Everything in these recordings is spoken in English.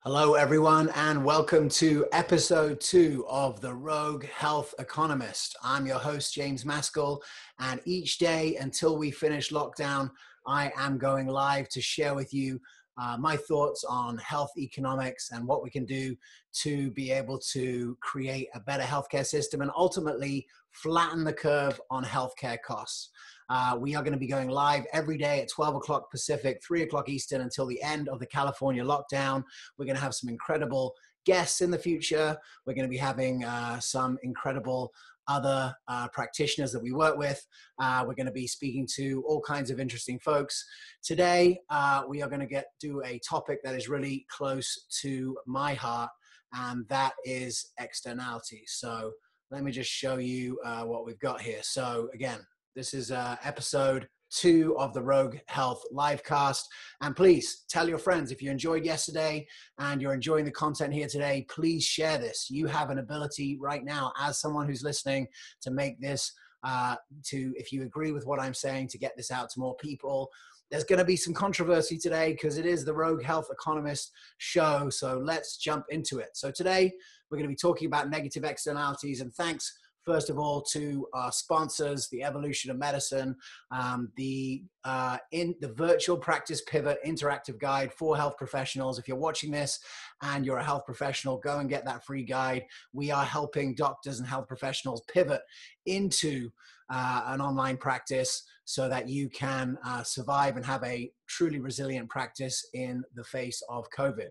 Hello, everyone, and welcome to episode 2 of the Rogue Health Economist. I'm your host, James Maskell, and each day until we finish lockdown, I am going live to share with you my thoughts on health economics and what we can do to be able to create a better healthcare system and ultimately flatten the curve on healthcare costs. We are going to be going live every day at 12 o'clock Pacific, 3 o'clock Eastern until the end of the California lockdown. We're going to have some incredible guests in the future. We're going to be having some incredible other practitioners that we work with. We're going to be speaking to all kinds of interesting folks. Today, we are going to do a topic that is really close to my heart, and that is externalities. So let me just show you what we've got here. So again, this is episode 2 of the Rogue Health Livecast. And please tell your friends if you enjoyed yesterday and you're enjoying the content here today, please share this. You have an ability right now as someone who's listening to make this, if you agree with what I'm saying, to get this out to more people. There's going to be some controversy today because it is the Rogue Health Economist show. So let's jump into it. So today we're going to be talking about negative externalities, and thanks first of all to our sponsors, the Evolution of Medicine, the Virtual Practice Pivot Interactive Guide for health professionals. If you're watching this and you're a health professional, go and get that free guide. We are helping doctors and health professionals pivot into an online practice so that you can survive and have a truly resilient practice in the face of COVID.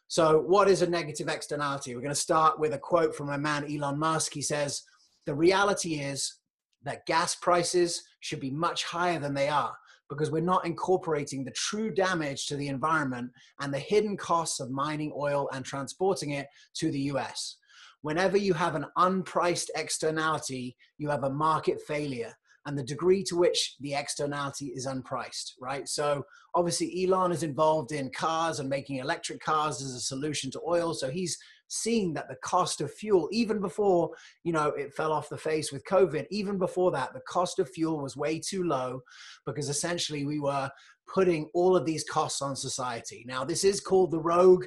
So what is a negative externality? We're going to start with a quote from my man, Elon Musk. He says, "The reality is that gas prices should be much higher than they are because we're not incorporating the true damage to the environment and the hidden costs of mining oil and transporting it to the US. Whenever you have an unpriced externality, you have a market failure, and the degree to which the externality is unpriced," right? So obviously Elon is involved in cars and making electric cars as a solution to oil. So he's seeing that the cost of fuel, even before, it fell off the face with COVID, even before that, the cost of fuel was way too low because essentially we were putting all of these costs on society. Now, this is called the Rogue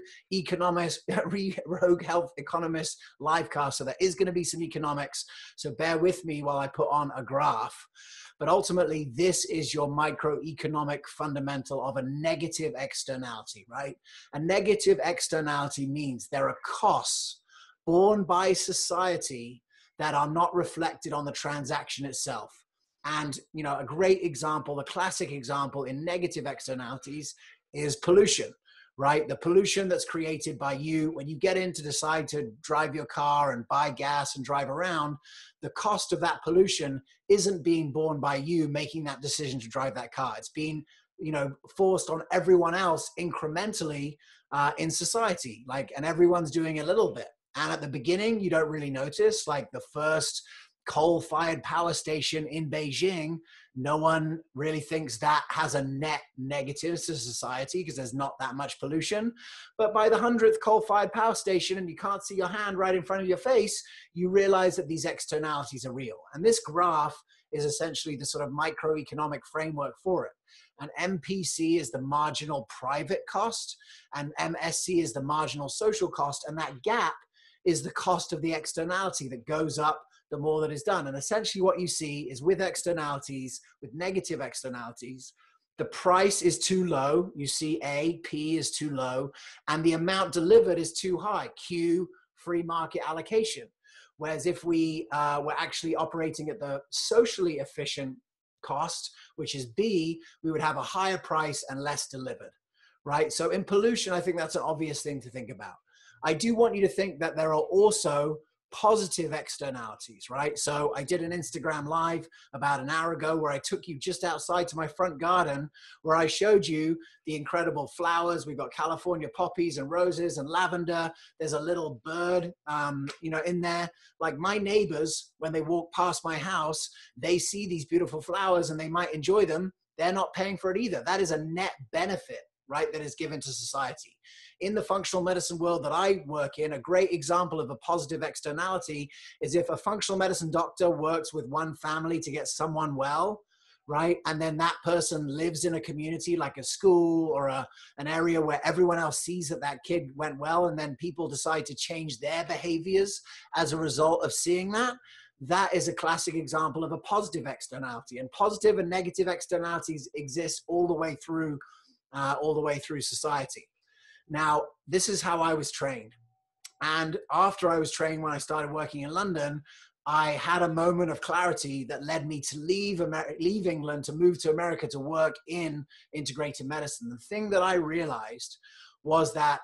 Health Economist livecast, so there is going to be some economics. So bear with me while I put on a graph. But ultimately, this is your microeconomic fundamental of a negative externality, right? A negative externality means there are costs borne by society that are not reflected on the transaction itself. And, a great example, a classic example in negative externalities is pollution, right? The pollution that's created by you when you get in to decide to drive your car and buy gas and drive around, the cost of that pollution isn't being borne by you making that decision to drive that car. It's being, forced on everyone else incrementally in society, and everyone's doing a little bit. And at the beginning, you don't really notice, like the first coal-fired power station in Beijing, no one really thinks that has a net negative to society because there's not that much pollution. But by the 100th coal-fired power station, and you can't see your hand right in front of your face, you realize that these externalities are real. And this graph is essentially the sort of microeconomic framework for it. And MPC is the marginal private cost, and MSC is the marginal social cost, and that gap is the cost of the externality that goes up the more that is done. And essentially what you see is with externalities, with negative externalities, the price is too low. You see P is too low, and the amount delivered is too high, Q, free market allocation. Whereas if we were actually operating at the socially efficient cost, which is B, we would have a higher price and less delivered, right? So in pollution, I think that's an obvious thing to think about. I do want you to think that there are also positive externalities, right? So I did an Instagram live about an hour ago where I took you just outside to my front garden where I showed you the incredible flowers. We've got California poppies and roses and lavender. There's a little bird, in there. Like my neighbors, when they walk past my house, they see these beautiful flowers and they might enjoy them. They're not paying for it either. That is a net benefit, right, that is given to society. In the functional medicine world that I work in, a great example of a positive externality is if a functional medicine doctor works with one family to get someone well, right? And then that person lives in a community like a school or an area where everyone else sees that that kid went well, and then people decide to change their behaviors as a result of seeing that. That is a classic example of a positive externality. And positive and negative externalities exist all the way through society. Now, this is how I was trained. And after I was trained, when I started working in London, I had a moment of clarity that led me to leave England to move to America to work in integrative medicine. The thing that I realized was that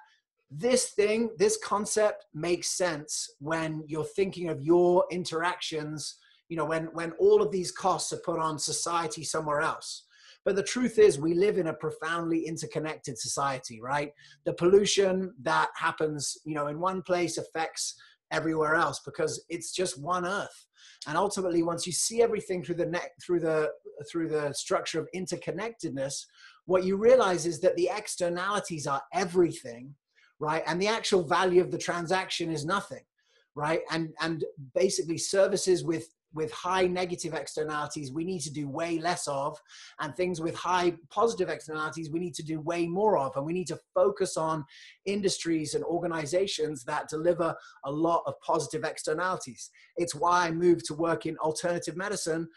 this concept makes sense when you're thinking of your interactions, when all of these costs are put on society somewhere else. But the truth is, we live in a profoundly interconnected society, right? The pollution that happens, in one place affects everywhere else because it's just one Earth. And ultimately, once you see everything through the structure of interconnectedness, what you realize is that the externalities are everything, right? And the actual value of the transaction is nothing, right? And basically services with high negative externalities, we need to do way less of, and things with high positive externalities, we need to do way more of. And we need to focus on industries and organizations that deliver a lot of positive externalities. It's why I moved to work in alternative medicine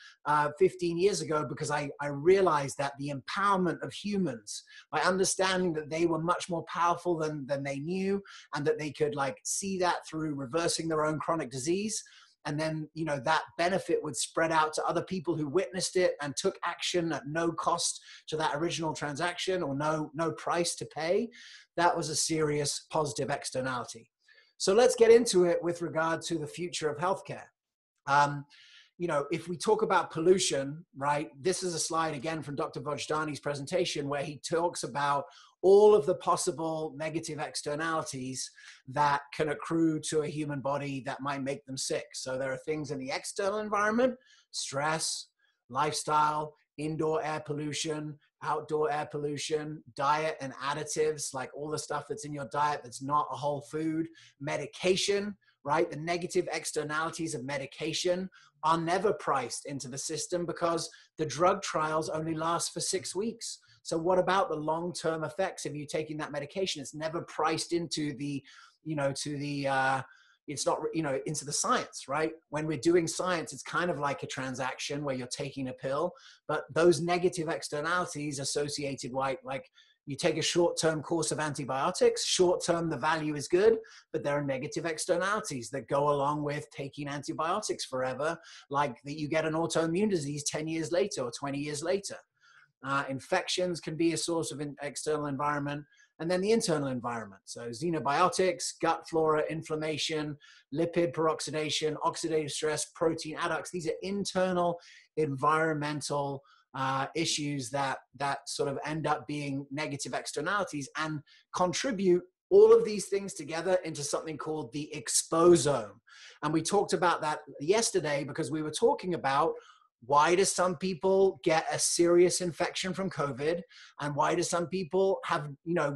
15 years ago, because I realized that the empowerment of humans, by understanding that they were much more powerful than they knew, and that they could see that through reversing their own chronic disease. And then, that benefit would spread out to other people who witnessed it and took action at no cost to that original transaction or no price to pay. That was a serious positive externality. So let's get into it with regard to the future of healthcare. If we talk about pollution, right, this is a slide again from Dr. Vojdani's presentation where he talks about all of the possible negative externalities that can accrue to a human body that might make them sick. So there are things in the external environment: stress, lifestyle, indoor air pollution, outdoor air pollution, diet and additives, like all the stuff that's in your diet that's not a whole food, medication, right? The negative externalities of medication are never priced into the system because the drug trials only last for 6 weeks. So what about the long-term effects of you taking that medication? It's never priced into the, it's not, into the science, right? When we're doing science, it's kind of like a transaction where you're taking a pill, but those negative externalities associated with, like you take a short-term course of antibiotics, short-term, the value is good, but there are negative externalities that go along with taking antibiotics forever, like that you get an autoimmune disease 10 years later or 20 years later. Infections can be a source of external environment, and then the internal environment. So xenobiotics, gut flora, inflammation, lipid peroxidation, oxidative stress, protein adducts. These are internal environmental issues that sort of end up being negative externalities and contribute all of these things together into something called the exposome. And we talked about that yesterday because we were talking about why do some people get a serious infection from COVID, and why do some people have,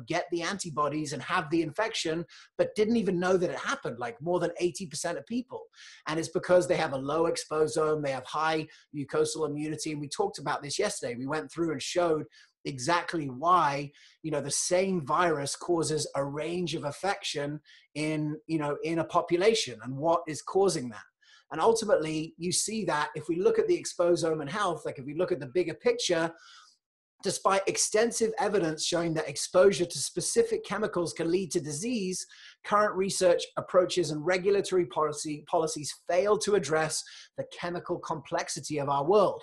get the antibodies and have the infection, but didn't even know that it happened, like more than 80% of people. And it's because they have a low exposome, they have high mucosal immunity. And we talked about this yesterday. We went through and showed exactly why, the same virus causes a range of affection in a population and what is causing that. And ultimately, you see that if we look at the exposome and health, like if we look at the bigger picture, despite extensive evidence showing that exposure to specific chemicals can lead to disease, current research approaches and regulatory policies fail to address the chemical complexity of our world.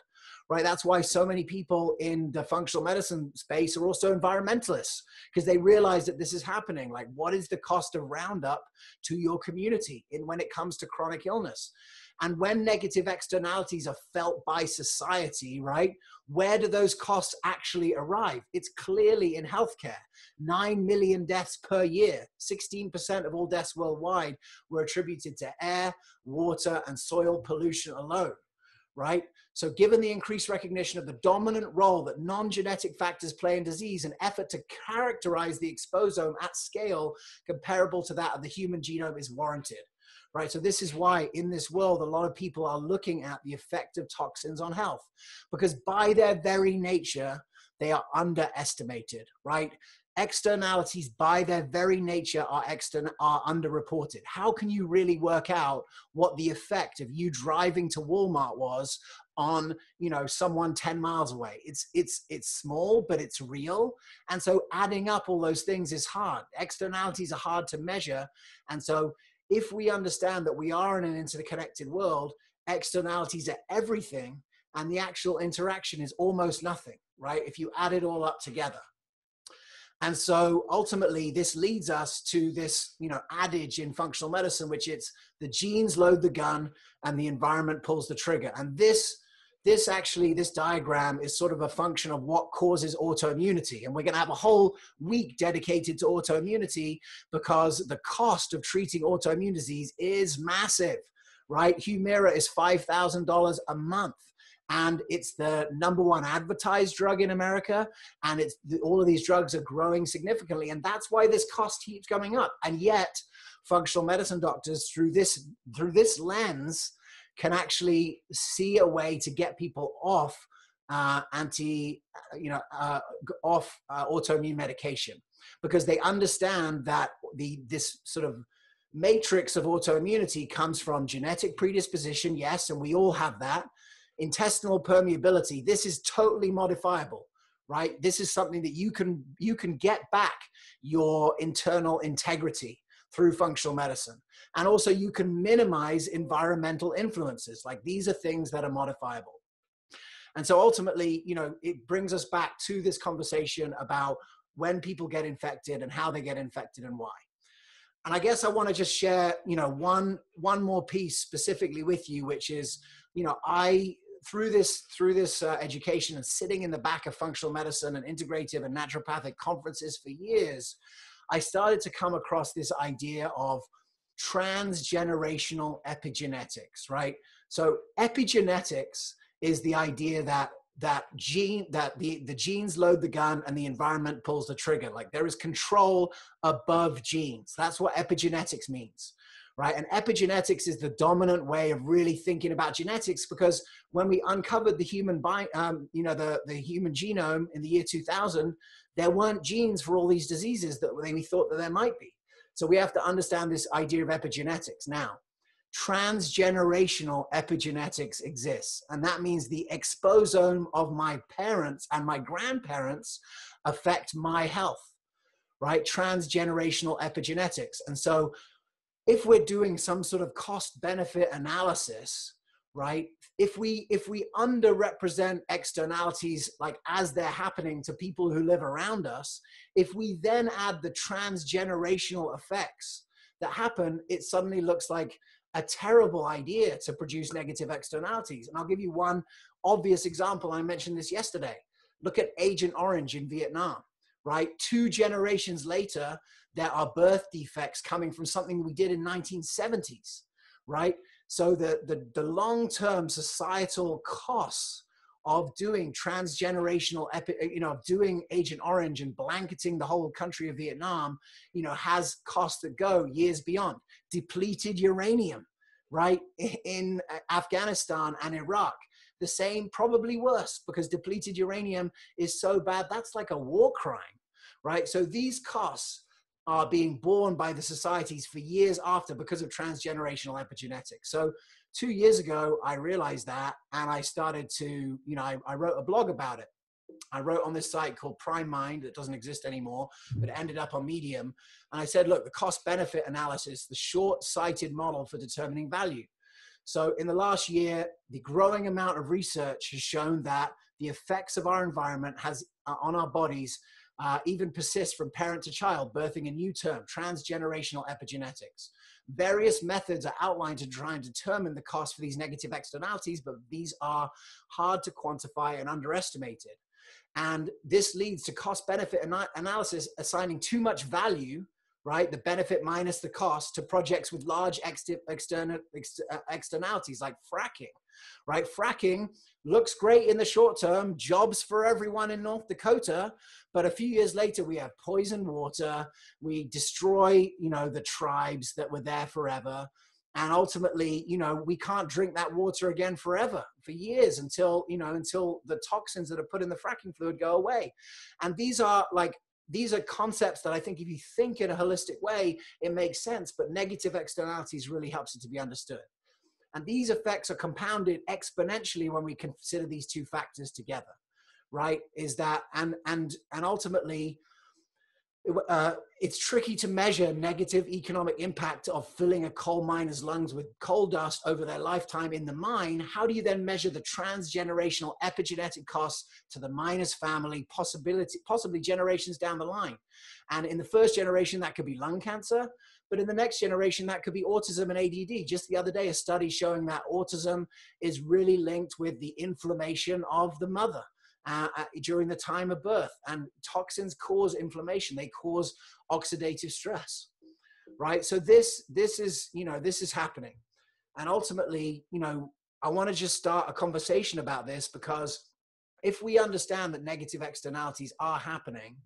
Right? That's why so many people in the functional medicine space are also environmentalists, because they realize that this is happening. Like, what is the cost of Roundup to your community when it comes to chronic illness? And when negative externalities are felt by society, right, where do those costs actually arrive? It's clearly in healthcare. 9 million deaths per year, 16% of all deaths worldwide were attributed to air, water, and soil pollution alone. Right? So given the increased recognition of the dominant role that non-genetic factors play in disease, an effort to characterize the exposome at scale comparable to that of the human genome is warranted. right? So this is why in this world, a lot of people are looking at the effect of toxins on health, because by their very nature, they are underestimated, right? Externalities by their very nature are underreported. How can you really work out what the effect of you driving to Walmart was on, you know, someone 10 miles away? It's small, but it's real. And so adding up all those things is hard. Externalities are hard to measure. And so if we understand that we are in an interconnected world, externalities are everything, and the actual interaction is almost nothing, right? If you add it all up together. And so ultimately this leads us to this, you know, adage in functional medicine, which it's the genes load the gun and the environment pulls the trigger. And this diagram is sort of a function of what causes autoimmunity. And we're going to have a whole week dedicated to autoimmunity because the cost of treating autoimmune disease is massive, right? Humira is $5,000 a month. And it's the #1 advertised drug in America. And all of these drugs are growing significantly. And that's why this cost keeps going up. And yet functional medicine doctors through this lens can actually see a way to get people off autoimmune medication, because they understand that this sort of matrix of autoimmunity comes from genetic predisposition. Yes. And we all have that. Intestinal permeability, this is totally modifiable, right? This is something that you can get back your internal integrity through functional medicine. And also you can minimize environmental influences. Like these are things that are modifiable. And so ultimately, you know, it brings us back to this conversation about when people get infected and how they get infected and why. And I guess I want to just share, you know, one more piece specifically with you, which is, you know, through this education and sitting in the back of functional medicine and integrative and naturopathic conferences for years, I started to come across this idea of transgenerational epigenetics, right? So epigenetics is the idea that the genes load the gun and the environment pulls the trigger. Like there is control above genes. That's what epigenetics means, right? And epigenetics is the dominant way of really thinking about genetics, because when we uncovered the human the human genome in the year 2000, there weren't genes for all these diseases that we thought that there might be. So we have to understand this idea of epigenetics. Now, transgenerational epigenetics exists, and that means the exposome of my parents and my grandparents affect my health, right? Transgenerational epigenetics. And so if we're doing some sort of cost-benefit analysis, right, if we underrepresent externalities like as they're happening to people who live around us, if we then add the transgenerational effects that happen, it suddenly looks like a terrible idea to produce negative externalities. And I'll give you one obvious example. I mentioned this yesterday. Look at Agent Orange in Vietnam, right? 2 generations later, there are birth defects coming from something we did in 1970s, right? So the long-term societal costs of doing transgenerational, of doing Agent Orange and blanketing the whole country of Vietnam, has costs that go years beyond. Depleted uranium, right, in Afghanistan and Iraq. The same, probably worse, because depleted uranium is so bad, that's like a war crime, right? So these costs are being borne by the societies for years after because of transgenerational epigenetics. So 2 years ago, I realized that, and I started to, I wrote a blog about it. I wrote on this site called Prime Mind that doesn't exist anymore, but it ended up on Medium. And I said, look, the cost-benefit analysis, the short-sighted model for determining value. So in the last year, the growing amount of research has shown that the effects of our environment on our bodies even persist from parent to child, birthing a new term, transgenerational epigenetics. Various methods are outlined to try and determine the cost for these negative externalities, but these are hard to quantify and underestimated. And this leads to cost-benefit analysis assigning too much value, right, the benefit minus the cost, to projects with large externalities like fracking, right? Fracking looks great in the short term, jobs for everyone in North Dakota, but a few years later we have poisoned water, we destroy, the tribes that were there forever, And ultimately, we can't drink that water again forever, for years, until the toxins that are put in the fracking fluid go away. And these are concepts that I think if you think in a holistic way, it makes sense, but negative externalities really helps it to be understood. And these effects are compounded exponentially when we consider these two factors together, right? And ultimately, it's tricky to measure negative economic impact of filling a coal miner's lungs with coal dust over their lifetime in the mine. How do you then measure the transgenerational epigenetic costs to the miner's family, possibly generations down the line? And in the first generation, that could be lung cancer, but in the next generation, that could be autism and ADD. Just the other day, a study showing that autism is really linked with the inflammation of the mother during the time of birth, and toxins cause inflammation. They cause oxidative stress, right? So this is happening. And ultimately, I want to just start a conversation about this, because if we understand that negative externalities are happening,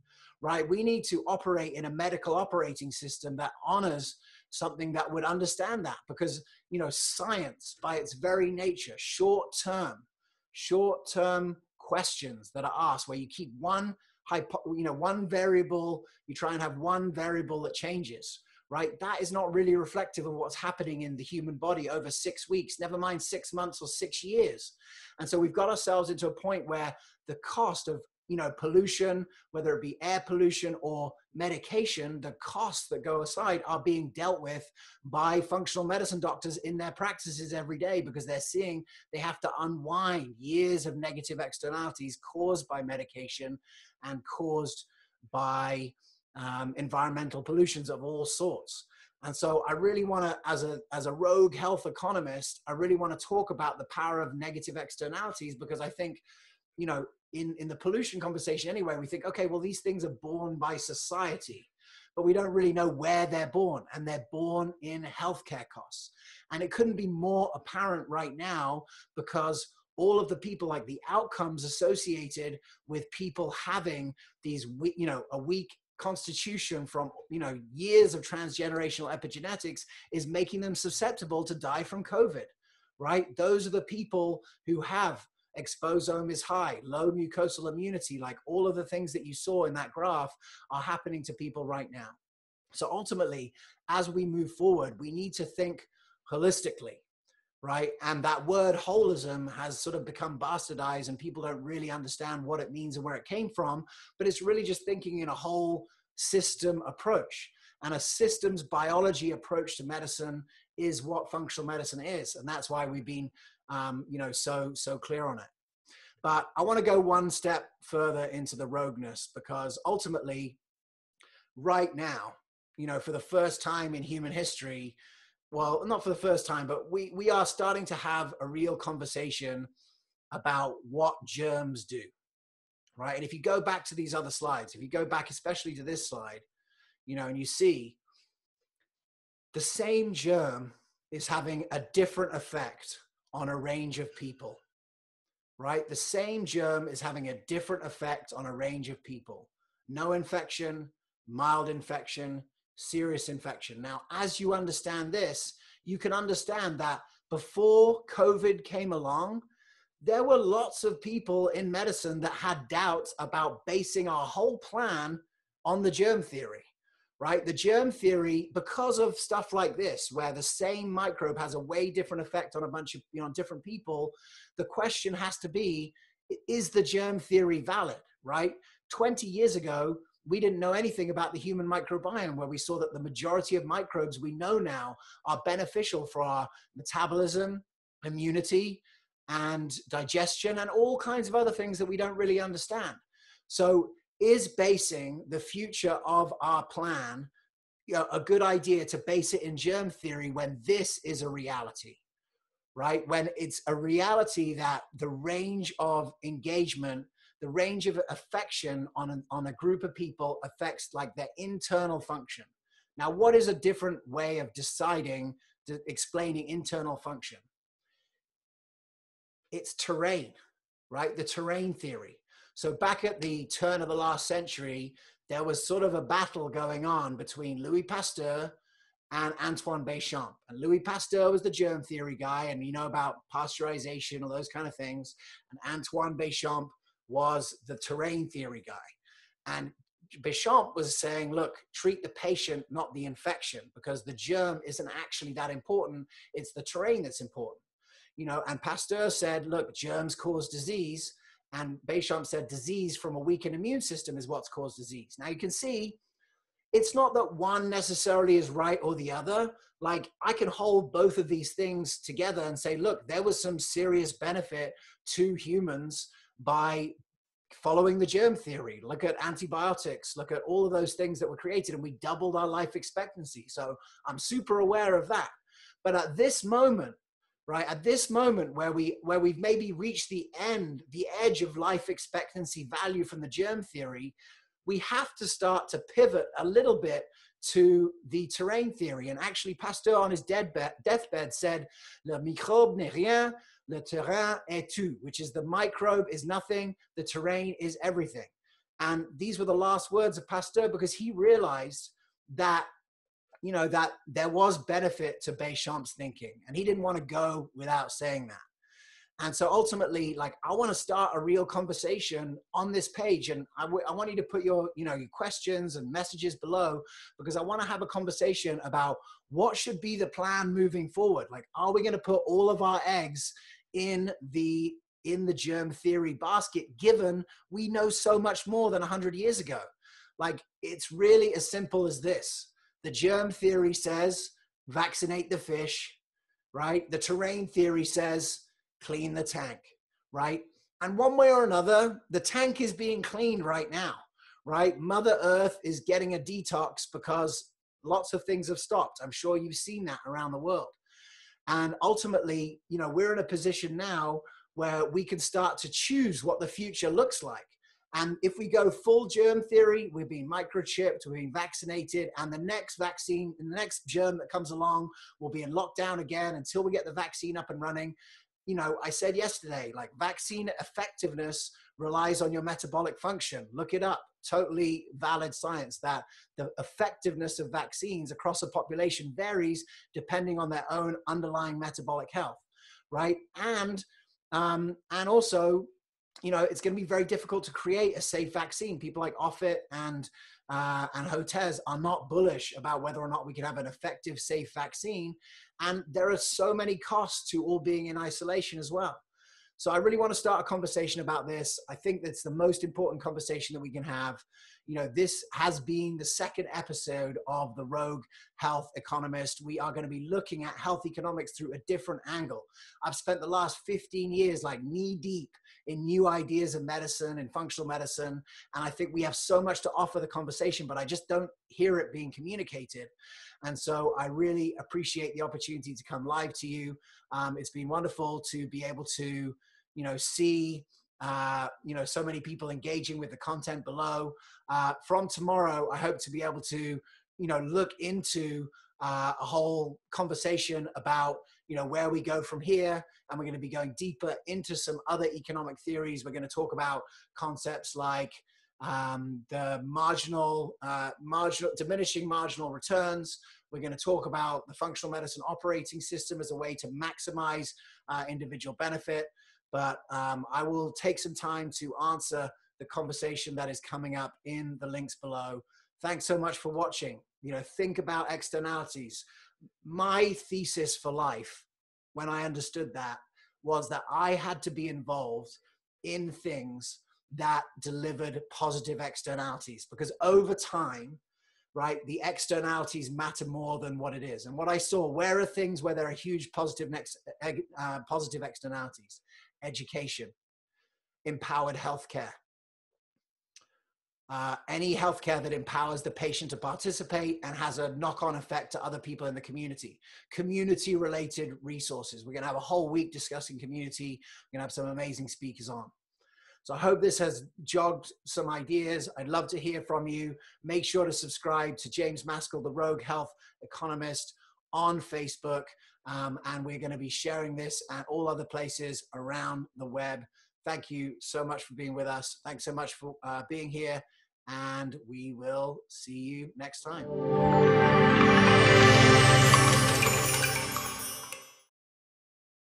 right, we need to operate in a medical operating system that honors something that would understand that, because, science by its very nature, short-term questions that are asked, where you keep one variable, you try and have one variable that changes, right? That is not really reflective of what's happening in the human body over 6 weeks, never mind 6 months or 6 years. And so we've got ourselves into a point where the cost of pollution, whether it be air pollution or medication, the costs that go aside are being dealt with by functional medicine doctors in their practices every day, because they're seeing they have to unwind years of negative externalities caused by medication and caused by environmental pollutions of all sorts. And so I really want to, as a rogue health economist, I really want to talk about the power of negative externalities, because I think, in the pollution conversation anyway, we think, okay, well, these things are born by society, but we don't really know where they're born, and they're born in healthcare costs. And it couldn't be more apparent right now, because all of the people, like the outcomes associated with people having these, a weak constitution from, years of transgenerational epigenetics is making them susceptible to die from COVID, right? Those are the people who have exposome is high, low mucosal immunity, like all of the things that you saw in that graph are happening to people right now. So ultimately, as we move forward, we need to think holistically, right? And that word holism has sort of become bastardized, and people don't really understand what it means and where it came from, but it's really just thinking in a whole system approach. And a systems biology approach to medicine is what functional medicine is. And that's why we've been so clear on it. But I want to go one step further into the rogueness, because ultimately right now, for the first time in human history, well, not for the first time, but we are starting to have a real conversation about what germs do, right? And if you go back to these other slides, if you go back especially to this slide, and you see the same germ is having a different effect on a range of people, right? The same germ is having a different effect on a range of people. No infection, mild infection, serious infection. Now, as you understand this, you can understand that before COVID came along, there were lots of people in medicine that had doubts about basing our whole plan on the germ theory. Right? The germ theory, because of stuff like this, where the same microbe has a way different effect on a bunch of different people, the question has to be, is the germ theory valid, right? 20 years ago, we didn't know anything about the human microbiome, where we saw that the majority of microbes we know now are beneficial for our metabolism, immunity, and digestion, and all kinds of other things that we don't really understand. So is basing the future of our plan a good idea to base it in germ theory when this is a reality, right? When it's a reality that the range of engagement, the range of affection on a group of people affects like their internal function. Now, what is a different way of explaining internal function? It's terrain, right? The terrain theory. So back at the turn of the last century, there was sort of a battle going on between Louis Pasteur and Antoine Béchamp. And Louis Pasteur was the germ theory guy, and you know about pasteurization, all those kind of things. And Antoine Béchamp was the terrain theory guy. And Béchamp was saying, look, treat the patient, not the infection, because the germ isn't actually that important. It's the terrain that's important. You know, and Pasteur said, look, germs cause disease. And Béchamp said disease from a weakened immune system is what's caused disease. Now you can see, it's not that one necessarily is right or the other. Like, I can hold both of these things together and say, look, there was some serious benefit to humans by following the germ theory. Look at antibiotics, look at all of those things that were created, and we doubled our life expectancy. So I'm super aware of that. But at this moment, right, at this moment where we've maybe reached the edge of life expectancy value from the germ theory, we have to start to pivot a little bit to the terrain theory. And actually, Pasteur on his deathbed said, "Le microbe n'est rien, le terrain est tout," which is the microbe is nothing, the terrain is everything. And these were the last words of Pasteur, because he realized that, you know, that there was benefit to Béchamp's thinking, and he didn't want to go without saying that. And so ultimately, like, I want to start a real conversation on this page, and I want you to put your, you know, your questions and messages below, because I want to have a conversation about what should be the plan moving forward. Like, are we going to put all of our eggs in the germ theory basket, given we know so much more than 100 years ago? Like, it's really as simple as this. The germ theory says, vaccinate the fish, right? The terrain theory says, clean the tank, right? And one way or another, the tank is being cleaned right now, right? Mother Earth is getting a detox because lots of things have stopped. I'm sure you've seen that around the world. And ultimately, you know, we're in a position now where we can start to choose what the future looks like. And if we go full germ theory, we're being microchipped, we're being vaccinated, and the next vaccine, the next germ that comes along will be in lockdown again until we get the vaccine up and running. You know, I said yesterday, like, vaccine effectiveness relies on your metabolic function. Look it up. Totally valid science that the effectiveness of vaccines across a population varies depending on their own underlying metabolic health, right? And also, you know, it's going to be very difficult to create a safe vaccine. People like Offit and Hotez are not bullish about whether or not we can have an effective, safe vaccine. And there are so many costs to all being in isolation as well. So I really want to start a conversation about this. I think that's the most important conversation that we can have. You know, this has been the second episode of the Rogue Health Economist. We are going to be looking at health economics through a different angle. I've spent the last 15 years like knee deep in new ideas of medicine and functional medicine. And I think we have so much to offer the conversation, but I just don't hear it being communicated. And so I really appreciate the opportunity to come live to you. It's been wonderful to be able to, you know, see, you know, so many people engaging with the content below. From tomorrow, I hope to be able to, you know, look into a whole conversation about, you know, where we go from here. And we're going to be going deeper into some other economic theories. We're going to talk about concepts like the diminishing marginal returns. We're going to talk about the functional medicine operating system as a way to maximize individual benefit. But I will take some time to answer the conversation that is coming up in the links below. Thanks so much for watching. You know, think about externalities. My thesis for life, when I understood that, was that I had to be involved in things that delivered positive externalities, because over time, right, the externalities matter more than what it is. And what I saw, where are things where there are huge positive externalities? Education, empowered healthcare, any healthcare that empowers the patient to participate and has a knock-on effect to other people in the community. Community-related resources. We're going to have a whole week discussing community. We're going to have some amazing speakers on. So I hope this has jogged some ideas. I'd love to hear from you. Make sure to subscribe to James Maskell, the Rogue Health Economist, on Facebook. And we're going to be sharing this at all other places around the web. Thank you so much for being with us. Thanks so much for being here. And we will see you next time.